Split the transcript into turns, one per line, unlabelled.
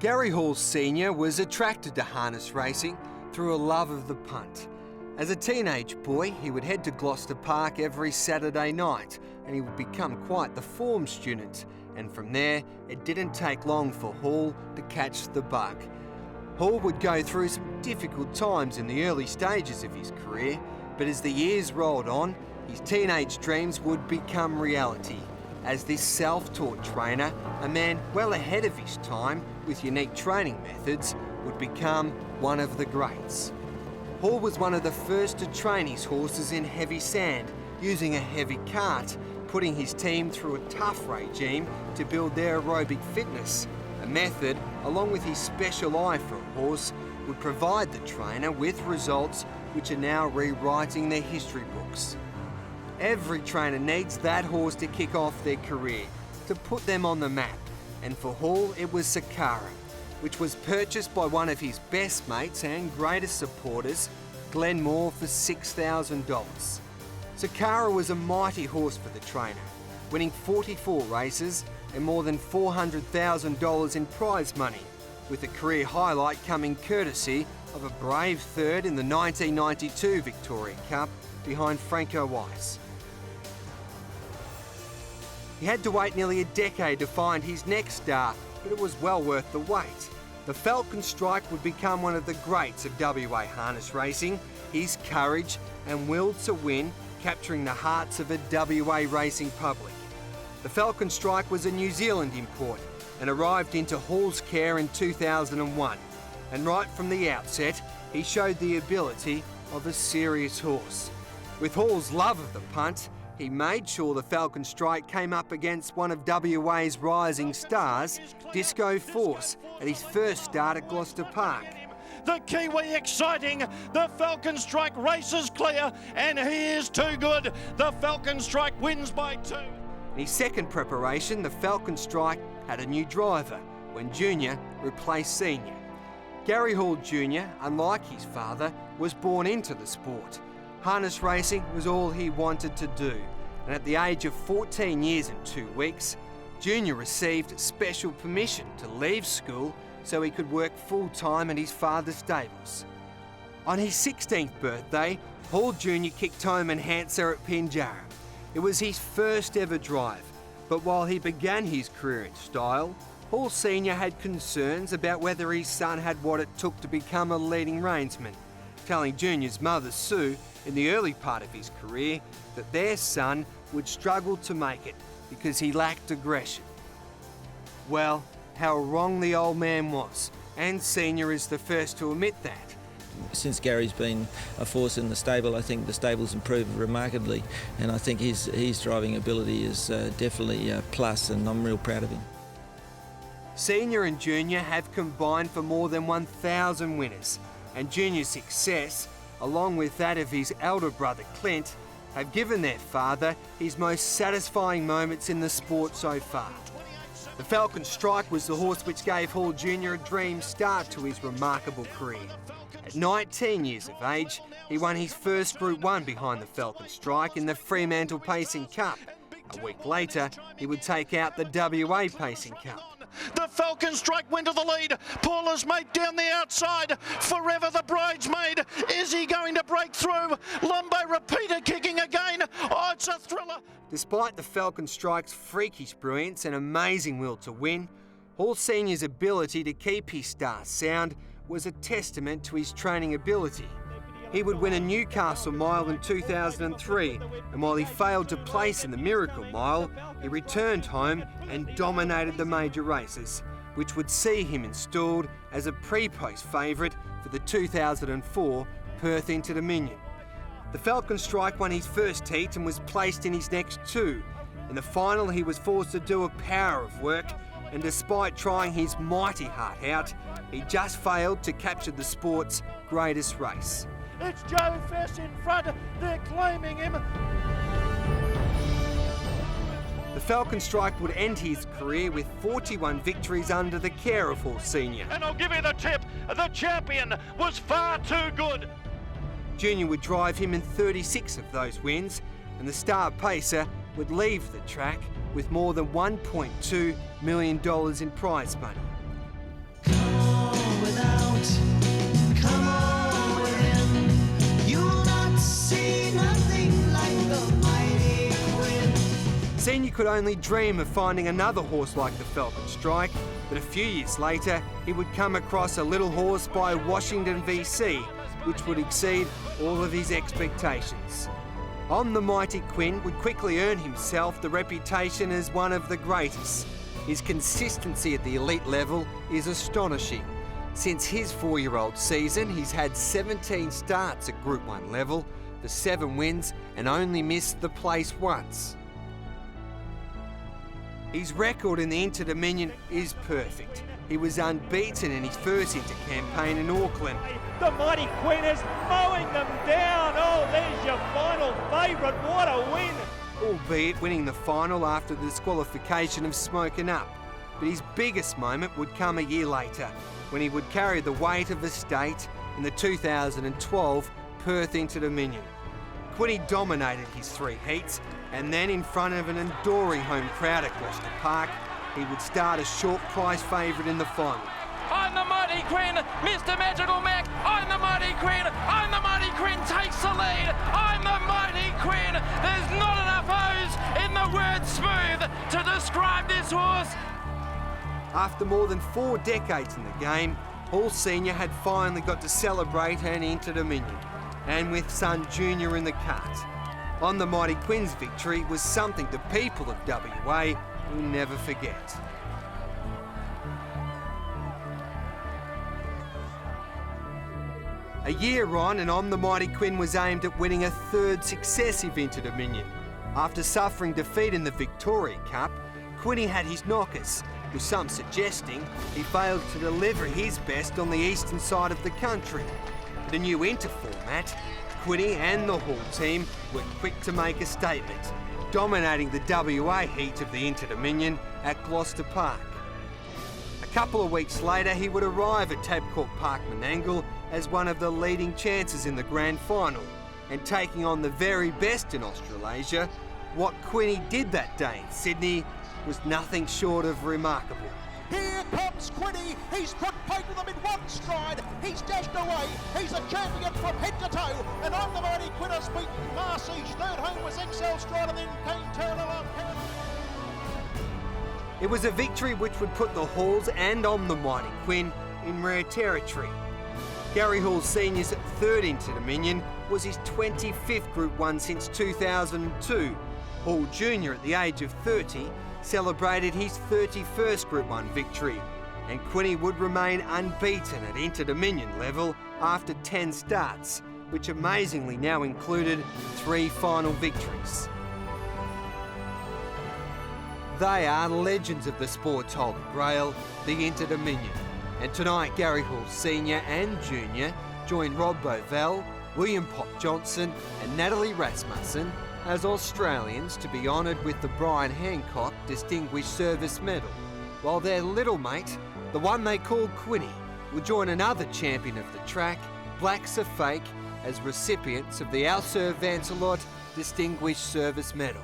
Gary Hall Sr. was attracted to harness racing through a love of the punt. As a teenage boy, he would head to Gloucester Park every Saturday night and he would become quite the form student. And from there, it didn't take long for Hall to catch the bug. Hall would go through some difficult times in the early stages of his career, but as the years rolled on, his teenage dreams would become reality. As this self-taught trainer, a man well ahead of his time with unique training methods, would become one of the greats. Hall was one of the first to train his horses in heavy sand, using a heavy cart, putting his team through a tough regime to build their aerobic fitness. A method, along with his special eye for a horse, would provide the trainer with results which are now rewriting their history books. Every trainer needs that horse to kick off their career, to put them on the map. And for Hall, it was Sakara, which was purchased by one of his best mates and greatest supporters, Glenn Moore, for $6,000. Sakara was a mighty horse for the trainer, winning 44 races and more than $400,000 in prize money, with a career highlight coming courtesy of a brave third in the 1992 Victoria Cup behind Franco Weiss. He had to wait nearly a decade to find his next star, but it was well worth the wait. The Falcon Strike would become one of the greats of WA harness racing, his courage and will to win capturing the hearts of a WA racing public. The Falcon Strike was a New Zealand import and arrived into Hall's care in 2001. And right from the outset, he showed the ability of a serious horse. With Hall's love of the punt, he made sure the Falcon Strike came up against one of WA's rising stars, Disco Force, at his first start at Gloucester Park.
The Kiwi exciting, the Falcon Strike races clear, and he is too good. The Falcon Strike wins by 2.
In his second preparation, the Falcon Strike had a new driver when Junior replaced Senior. Gary Hall Jr., unlike his father, was born into the sport. Harness racing was all he wanted to do, and at the age of 14 years and 2 weeks, Junior received special permission to leave school so he could work full-time at his father's stables. On his 16th birthday, Hall Jr. kicked home an Hanser at Pinjarra. It was his first ever drive, but while he began his career in style, Hall Sr. had concerns about whether his son had what it took to become a leading reinsman, telling Junior's mother, Sue, in the early part of his career that their son would struggle to make it because he lacked aggression. Well, how wrong the old man was, and Senior is the first to admit that.
Since Gary's been a force in the stable, I think the stable's improved remarkably, and I think his driving ability is definitely a plus, and I'm real proud of him.
Senior and Junior have combined for more than 1,000 winners, and Junior's success, along with that of his elder brother Clint, have given their father his most satisfying moments in the sport so far. The Falcon Strike was the horse which gave Hall Jr. a dream start to his remarkable career. At 19 years of age, he won his first Group 1 behind the Falcon Strike in the Fremantle Pacing Cup. A week later, he would take out the WA Pacing Cup.
The Falcon Strike went to the lead. Paula's mate down the outside. Forever the bridesmaid. Is he going to break through? Lumbo repeater kicking again. Oh, it's a thriller.
Despite the Falcon Strike's freakish brilliance and amazing will to win, Hall Sr.'s ability to keep his star sound was a testament to his training ability. He would win a Newcastle Mile in 2003, and while he failed to place in the Miracle Mile, he returned home and dominated the major races, which would see him installed as a pre-post favourite for the 2004 Perth Inter-Dominion. The Falcon Strike won his first heat and was placed in his next 2. In the final, he was forced to do a power of work, and despite trying his mighty heart out, he just failed to capture the sport's greatest race.
It's Joe Fess in front. They're claiming him.
The Falcon Strike would end his career with 41 victories under the care of Hall Sr.
And I'll give you the tip. The champion was far too good.
Junior would drive him in 36 of those wins, and the star pacer would leave the track with more than $1.2 million in prize money.
Come on within. You'll not see nothing like the mighty Quinn.
Senior could only dream of finding another horse like the Falcon Strike, but a few years later he would come across a little horse by Washington VC, which would exceed all of his expectations. On the Mighty Quinn would quickly earn himself the reputation as one of the greatest. His consistency at the elite level is astonishing. Since his 4-year-old season, he's had 17 starts at Group 1 level for 7 wins and only missed the place once. His record in the Inter-Dominion is perfect. He was unbeaten in his first Inter-campaign in Auckland.
The Mighty Quinn is mowing them down. Oh, there's your final favourite. What a win.
Albeit winning the final after the disqualification of Smokin' Up. But his biggest moment would come a year later, when he would carry the weight of the state in the 2012 Perth Inter-Dominion. Quinny dominated his 3 heats, and then in front of an adoring home crowd at Gloucester Park, he would start a short price favourite in the final.
I'm the Mighty Quinn, Mr. Magical Mac. I'm the Mighty Quinn. I'm the Mighty Quinn takes the lead. I'm the Mighty Quinn. There's not enough O's in the word smooth to describe this horse.
After more than 4 decades in the game, Hall Senior had finally got to celebrate an Inter-Dominion, and with Son Junior in the cart. On the Mighty Quinn's victory was something the people of WA will never forget. A year on, and On the Mighty Quinn was aimed at winning a 3rd successive Inter-Dominion. After suffering defeat in the Victoria Cup, Quinny had his knockers, with some suggesting he failed to deliver his best on the eastern side of the country. The new Inter format, Quinny and the Hall team were quick to make a statement, dominating the WA heat of the Inter-Dominion at Gloucester Park. A couple of weeks later, he would arrive at Tabcorp Park Menangle as one of the leading chances in the grand final, and taking on the very best in Australasia, what Quinny did that day in Sydney was nothing short of remarkable.
Here comes Quinny, he's put paid to them in one stride, he's dashed away, he's a champion from head to toe, and On the Mighty Quinn has beaten Marcy's 3rd home was Excel Stride, and then came Terranala.
It was a victory which would put the Halls and On the Mighty Quinn in rare territory. Gary Hall Senior's 3rd Inter-Dominion was his 25th Group 1 since 2002. Hall Jr. at the age of 30 celebrated his 31st Group 1 victory, and Quinny would remain unbeaten at Inter-Dominion level after 10 starts, which amazingly now included 3 final victories. They are legends of the sport's holy grail, the Inter-Dominion. And tonight, Gary Hall Senior and Junior join Rob Bovell, William Pop Johnson and Natalie Rasmussen as Australians to be honoured with the Brian Hancock Distinguished Service Medal, while their little mate, the one they call Quinny, will join another champion of the track, Blacks Are Fake, as recipients of the Al Sir Vancelot Distinguished Service Medal.